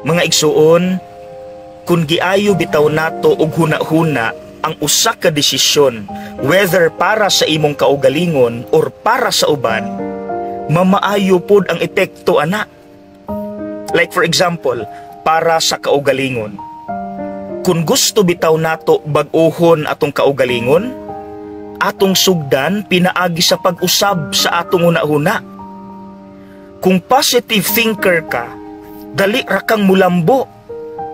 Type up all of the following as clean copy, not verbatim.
Mga igsuon, kung giayo bitaw nato og huna-huna ang usa ka desisyon, whether para sa imong kaugalingon or para sa uban, mamaayo pod ang epekto ana. Like for example, para sa kaugalingon. Kung gusto bitaw nato bag-ohon atong kaugalingon, atong sugdan pinaagi sa pag-usab sa atong huna-huna. Kung positive thinker ka, dali ra kang mulambo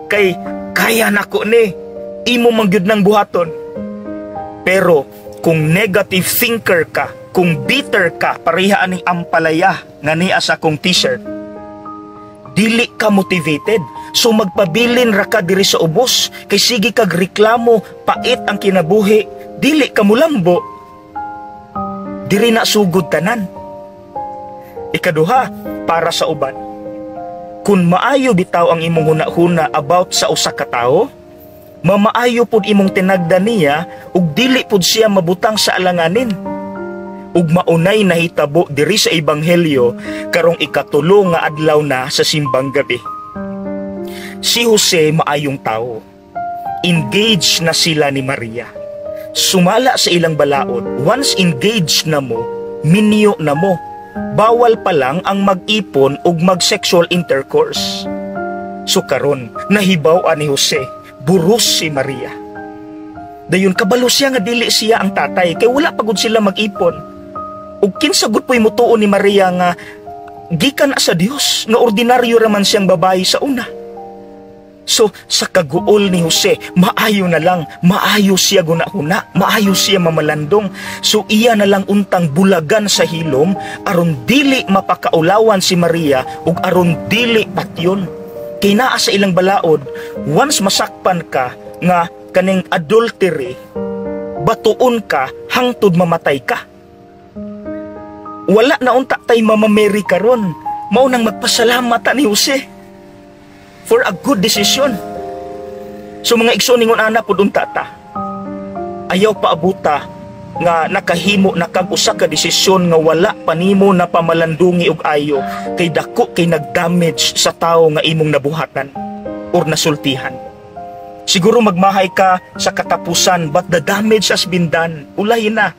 kay kaya nako ni imo mangyud nang buhaton. Pero kung negative thinker ka, kung bitter ka, pareha aning ampalaya nga niya sa akong t-shirt, dili ka motivated. So magpabilin ra ka diri sa ubos kay sige kag reklamo, pait ang kinabuhi, dili ka mulambo. Diri na sugod tanan. Ikaduha, para sa uban. Kung maayo bitaw ang imong huna-huna about sa usa ka tawo, mamaayo pod imong tinagdan niya ug dili pod siya mabutang sa alanganin. Ug maunay nahitabo diri sa ebanghelyo karong ikatulo nga adlaw na sa simbang gabi. Si Jose maayong tao. Engaged na sila ni Maria. Sumala sa ilang balaod. Once engaged na mo, minyo na mo. Bawal pa lang ang mag-ipon ug mag-sexual intercourse. So karon, nahibaw ni Jose, buros si Maria. Dayon kabalo siya nga dili siya ang tatay kay wala pagud sila mag-ipon. Ug kinsa gud po'y mutuon ni Maria nga gikan sa Dios, nga ordinaryo raman siyang babayi sa una. So sa kaguol ni Jose, maayo na lang, maayo siya gunahuna, maayo siya mamalandong. So iya na lang untang bulagan sa hilom aron dili mapakaulawan si Maria ug aron dili patyon. Kay naa sa ilang balaod, once masakpan ka nga kaning adultery, batuon ka hangtod mamatay ka. Wala na unta tay mamameri karon, mao nang magpasalamat ni Jose for a good decision. So mga igsoon ningon ana pud unta ta. Ayaw paabuta nga nakahimo na kag usa ka desisyon nga wala pa nimo na pamalandungi og ayo kay dako kay nagdamage sa tawo nga imong nabuhatan or nasultihan. Siguro magmahay ka sa katapusan but the damage has been done. Ulay na.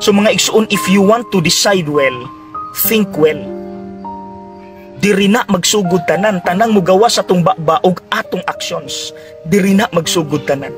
So mga igsoon, if you want to decide well, think well. Diri na magsugod tanan, tanang mugawa sa atong baba og atong actions. Diri na magsugod tanan.